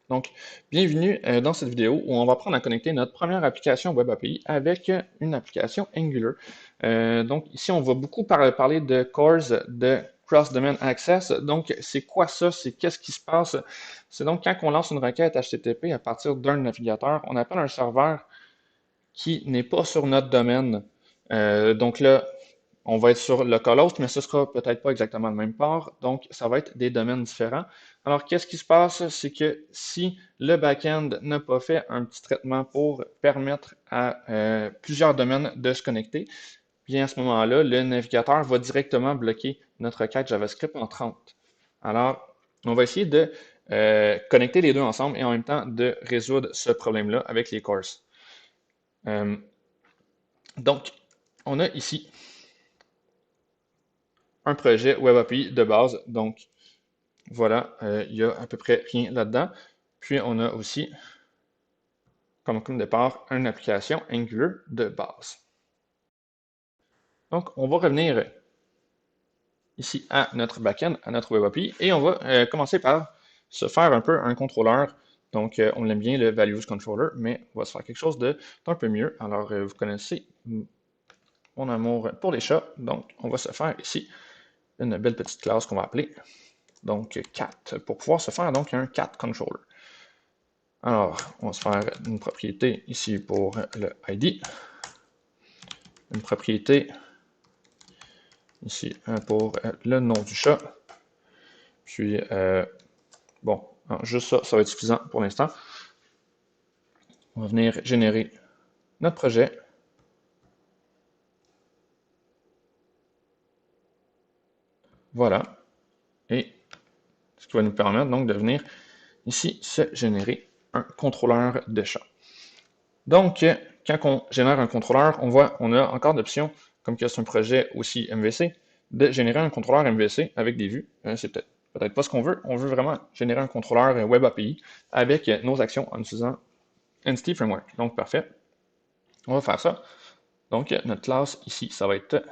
Donc, bienvenue dans cette vidéo où on va apprendre à connecter notre première application Web API avec une application Angular. Donc, ici, on va beaucoup parler de CORS, de Cross-Domain Access. Donc, c'est quoi ça? C'est qu'est-ce qui se passe? C'est donc quand on lance une requête HTTP à partir d'un navigateur, on appelle un serveur qui n'est pas sur notre domaine. Donc là, on va être sur localhost, mais ce sera peut-être pas exactement le même port, donc ça va être des domaines différents. Alors, qu'est-ce qui se passe? C'est que si le back-end n'a pas fait un petit traitement pour permettre à plusieurs domaines de se connecter, bien à ce moment-là, le navigateur va directement bloquer notre requête JavaScript en 30. Alors, on va essayer de connecter les deux ensemble et en même temps de résoudre ce problème-là avec les courses. Donc, on a ici un projet Web API de base. Donc, voilà, il y a à peu près rien là-dedans. Puis, on a aussi, comme départ, une application Angular de base. Donc, on va revenir ici à notre backend, à notre Web API, et on va commencer par se faire un peu un contrôleur. Donc, on l'aime bien le Values Controller, mais on va se faire quelque chose d'un peu mieux. Alors, vous connaissez mon amour pour les chats. Donc, on va se faire ici une belle petite classe qu'on va appeler donc cat, pour pouvoir se faire donc un cat controller. Alors, on va se faire une propriété ici pour le ID, une propriété ici pour le nom du chat, puis bon, juste ça, ça va être suffisant pour l'instant. On va venir générer notre projet. Voilà. Et ce qui va nous permettre donc de venir ici se générer un contrôleur de chat. Donc, quand on génère un contrôleur, on voit on a encore d'options, comme que c'est un projet aussi MVC, de générer un contrôleur MVC avec des vues. C'est peut-être pas ce qu'on veut. On veut vraiment générer un contrôleur Web API avec nos actions en utilisant Entity Framework. Donc, parfait. On va faire ça. Donc, notre classe ici, ça va être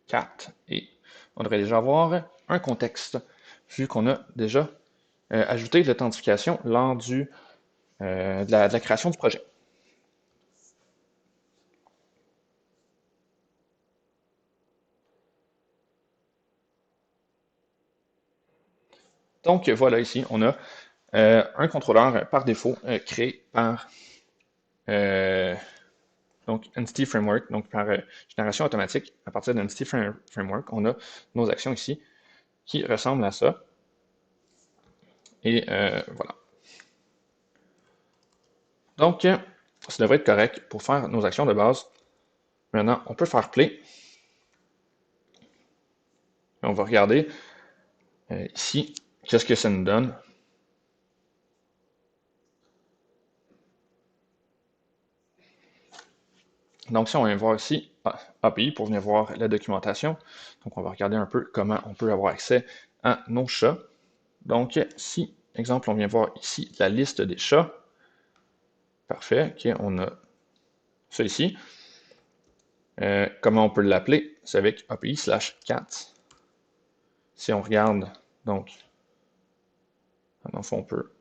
cat. Et on devrait déjà avoir un contexte, vu qu'on a déjà ajouté l'authentification lors de la création du projet. Donc, voilà ici, on a un contrôleur par défaut créé par donc Entity Framework, donc par génération automatique à partir d'Entity Framework. On a nos actions ici qui ressemblent à ça. Et voilà. Donc, ça devrait être correct pour faire nos actions de base. Maintenant, on peut faire play. Et on va regarder ici qu'est-ce que ça nous donne. Donc, si on vient voir ici, API pour venir voir la documentation. Donc, on va regarder un peu comment on peut avoir accès à nos chats. Donc, si, exemple, on vient voir ici la liste des chats. Parfait, ok, on a ça ici. Comment on peut l'appeler? C'est avec API/cat. Si on regarde, donc, dans le fond, on peut,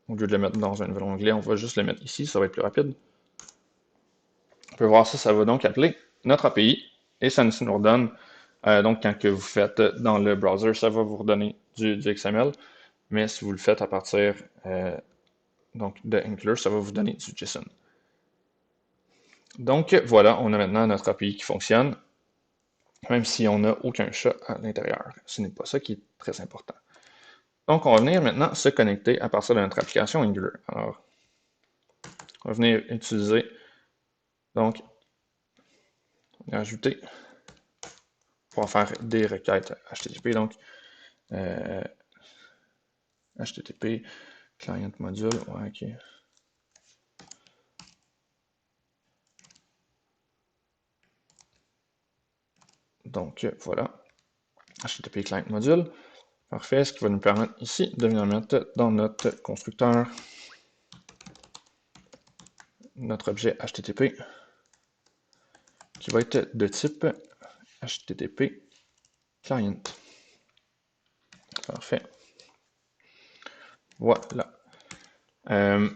au lieu de le mettre dans un nouvel onglet, on va juste le mettre ici, ça va être plus rapide. On peut voir ça, ça va donc appeler notre API et ça nous redonne, donc quand que vous faites dans le browser, ça va vous redonner du XML, mais si vous le faites à partir donc de Angular, ça va vous donner du JSON. Donc voilà, on a maintenant notre API qui fonctionne, même si on n'a aucun chat à l'intérieur. Ce n'est pas ça qui est très important. Donc on va venir maintenant se connecter à partir de notre application Angular. Alors, on va venir utiliser, donc, ajouter pour faire des requêtes HTTP. Donc, HTTP, client module, ouais, ok. Donc, voilà, HTTP client module. Parfait, ce qui va nous permettre ici de venir mettre dans notre constructeur notre objet HTTP qui va être de type HTTP client. Parfait. Voilà. Euh,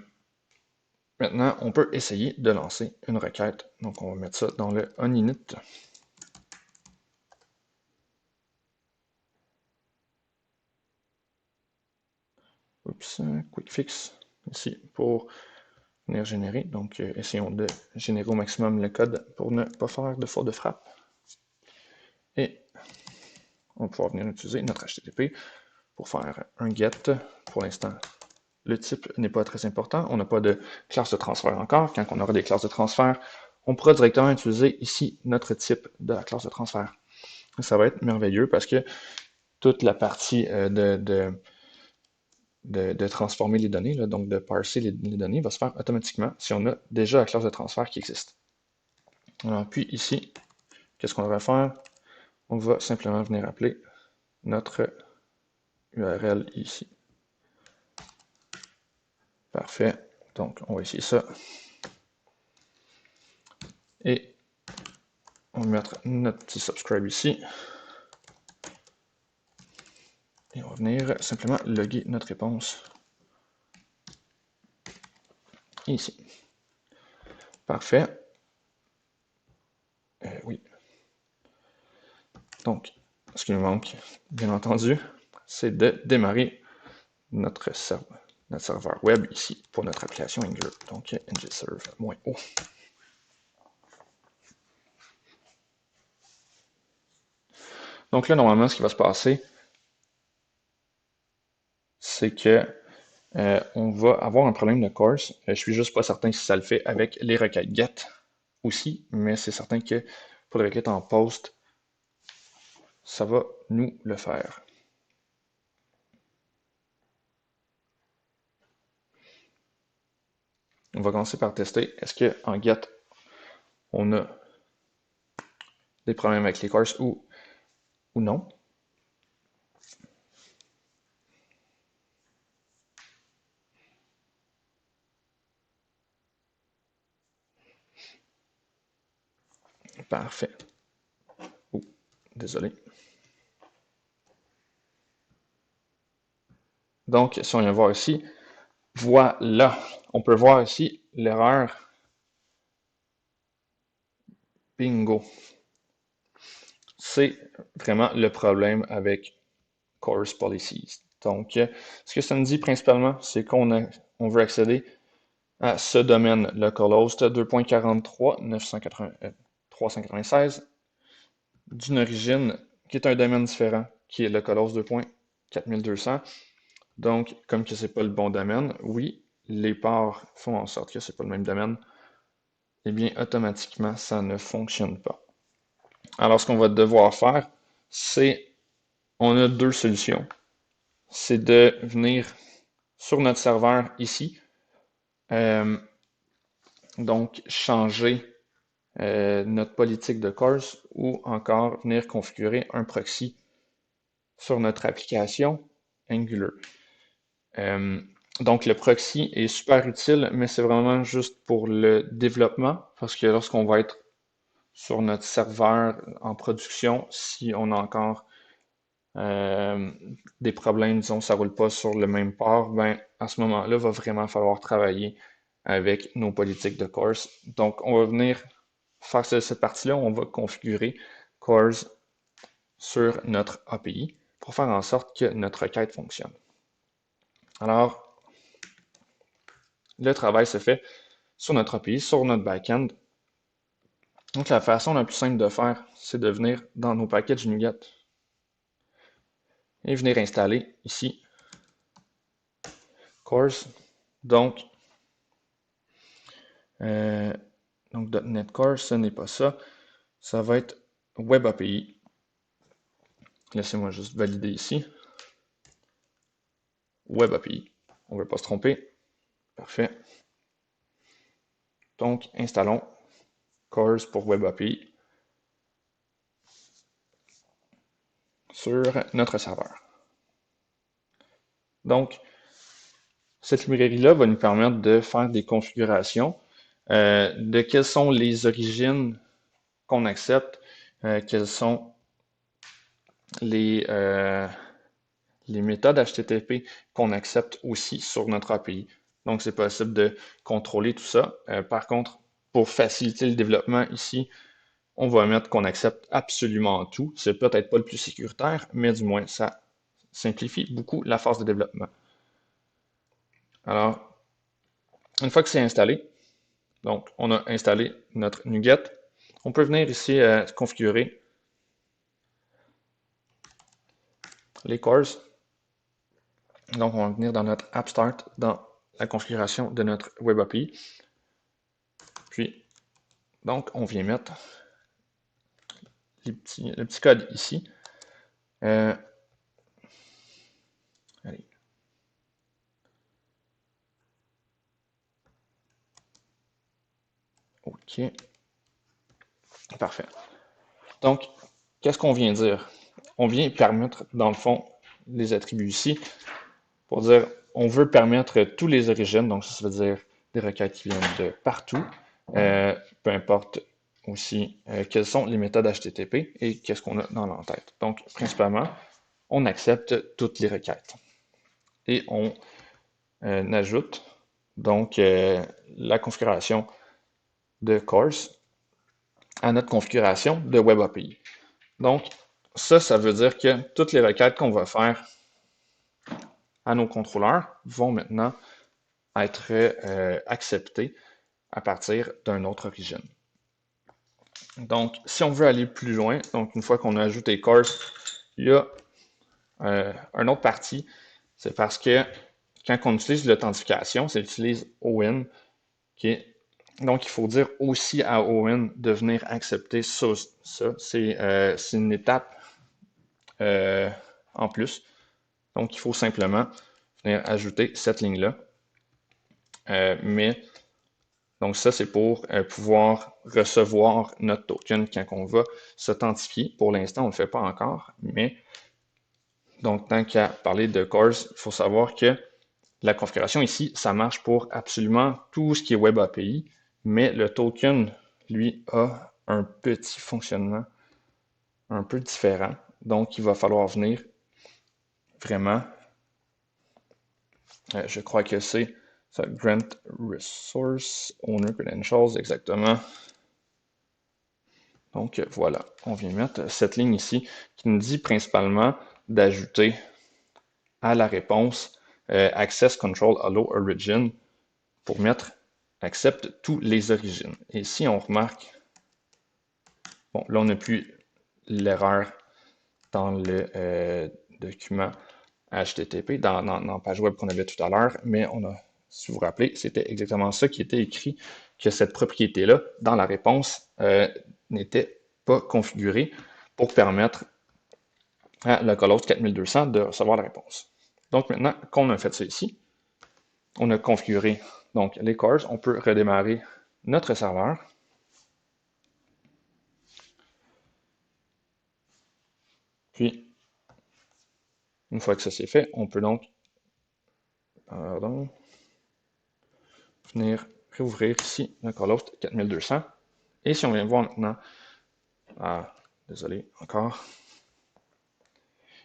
Maintenant, on peut essayer de lancer une requête. Donc, on va mettre ça dans le oninit. Oups, quick fix ici pour venir générer. Donc, essayons de générer au maximum le code pour ne pas faire de faute de frappe. Et on va pouvoir venir utiliser notre HTTP pour faire un get. Pour l'instant, le type n'est pas très important. On n'a pas de classe de transfert encore. Quand on aura des classes de transfert, on pourra directement utiliser ici notre type de la classe de transfert. Ça va être merveilleux parce que toute la partie de transformer les données, là, donc de parser les données, va se faire automatiquement si on a déjà la classe de transfert qui existe. Alors, puis ici, qu'est-ce qu'on va faire? On va simplement venir appeler notre URL ici. Parfait. Donc, on va essayer ça. Et on va mettre notre petit subscribe ici. Et on va venir simplement loguer notre réponse ici. Parfait. Oui. Donc, ce qui nous manque, bien entendu, c'est de démarrer notre serveur web ici pour notre application Angular. Donc, ngserve-o. Donc là, normalement, ce qui va se passer, c'est que on va avoir un problème de course. Je suis juste pas certain si ça le fait avec les requêtes get aussi, mais c'est certain que pour les requêtes en post, ça va nous le faire. On va commencer par tester. Est-ce qu'en get, on a des problèmes avec les courses ou non? Parfait. Oh, désolé. Donc, si on vient voir ici, voilà, on peut voir ici l'erreur. Bingo. C'est vraiment le problème avec Course Policies. Donc, ce que ça nous dit principalement, c'est on veut accéder à ce domaine localhost 2.43.996 d'une origine qui est un domaine différent, qui est localhost 2.4200. Donc, comme que c'est pas le bon domaine, oui, les ports font en sorte que c'est pas le même domaine, eh bien, automatiquement, ça ne fonctionne pas. Alors, ce qu'on va devoir faire, c'est, on a deux solutions. C'est de venir sur notre serveur ici, donc changer notre politique de course ou encore venir configurer un proxy sur notre application Angular. Donc le proxy est super utile, mais c'est vraiment juste pour le développement, parce que lorsqu'on va être sur notre serveur en production, si on a encore des problèmes, disons, ça ne roule pas sur le même port, ben, à ce moment-là, il va vraiment falloir travailler avec nos politiques de course. Donc, on va venir faire cette partie-là, on va configurer course sur notre API pour faire en sorte que notre requête fonctionne. Alors, le travail se fait sur notre API, sur notre backend. Donc, la façon la plus simple de faire, c'est de venir dans nos packages NuGet et venir installer ici course. Donc, .NET Core, ce n'est pas ça. Ça va être Web API. Laissez-moi juste valider ici. Web API. On ne veut pas se tromper. Parfait. Donc, installons Cores pour Web API sur notre serveur. Donc, cette librairie-là va nous permettre de faire des configurations de quelles sont les origines qu'on accepte, quelles sont les méthodes HTTP qu'on accepte aussi sur notre API. Donc, c'est possible de contrôler tout ça. Par contre, pour faciliter le développement ici, on va mettre qu'on accepte absolument tout. C'est peut-être pas le plus sécuritaire, mais du moins, ça simplifie beaucoup la phase de développement. Alors, une fois que c'est installé, donc on a installé notre NuGet, on peut venir ici configurer les cores. Donc, on va venir dans notre App Start, dans la configuration de notre Web API. Puis, donc, on vient mettre le petit code ici. Allez. OK. Parfait. Donc, qu'est-ce qu'on vient dire? On vient permettre, dans le fond, les attributs ici, pour dire, on veut permettre tous les origines, donc ça veut dire des requêtes qui viennent de partout, peu importe aussi quelles sont les méthodes HTTP et qu'est-ce qu'on a dans l'entête. Donc, principalement, on accepte toutes les requêtes. Et on ajoute donc la configuration de CORS à notre configuration de Web API. Donc, ça veut dire que toutes les requêtes qu'on va faire à nos contrôleurs vont maintenant être acceptées à partir d'une autre origine. Donc, si on veut aller plus loin, donc une fois qu'on a ajouté CORS, il y a une autre partie, c'est parce que quand on utilise l'authentification, ça utilise OWIN, donc il faut dire aussi à OWIN de venir accepter ça. C'est une étape en plus. Donc, il faut simplement venir ajouter cette ligne-là. Donc ça, c'est pour pouvoir recevoir notre token quand on va s'authentifier. Pour l'instant, on ne le fait pas encore, mais donc tant qu'à parler de CORS, il faut savoir que la configuration ici, ça marche pour absolument tout ce qui est Web API, mais le token, lui, a un petit fonctionnement un peu différent. Donc, il va falloir venir vraiment, je crois que c'est ça, Grant Resource Owner Credentials, exactement. Donc, voilà, on vient mettre cette ligne ici qui nous dit principalement d'ajouter à la réponse Access Control Allow Origin pour mettre accepte tous les origines. Et si on remarque, bon, là, on n'a plus l'erreur dans le document HTTP, dans la page web qu'on avait tout à l'heure, mais on a, si vous vous rappelez, c'était exactement ça qui était écrit, que cette propriété-là, dans la réponse, n'était pas configurée pour permettre à localhost 4200 de recevoir la réponse. Donc maintenant qu'on a fait ça ici, on a configuré donc les cores, on peut redémarrer notre serveur. Puis, une fois que ça c'est fait, on peut donc venir réouvrir ici localhost 4200. Et si on vient voir maintenant, désolé encore,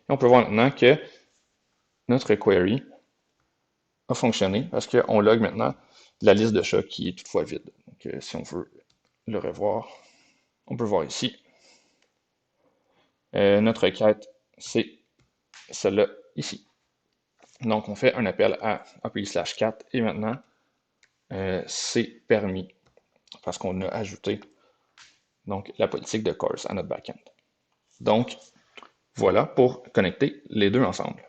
et on peut voir maintenant que notre query a fonctionné parce qu'on log maintenant la liste de chats qui est toutefois vide. Donc, si on veut le revoir, on peut voir ici. Notre requête, c'est celle-là ici. Donc, on fait un appel à API/4 et maintenant, c'est permis parce qu'on a ajouté donc, la politique de CORS à notre backend. Donc, voilà pour connecter les deux ensemble.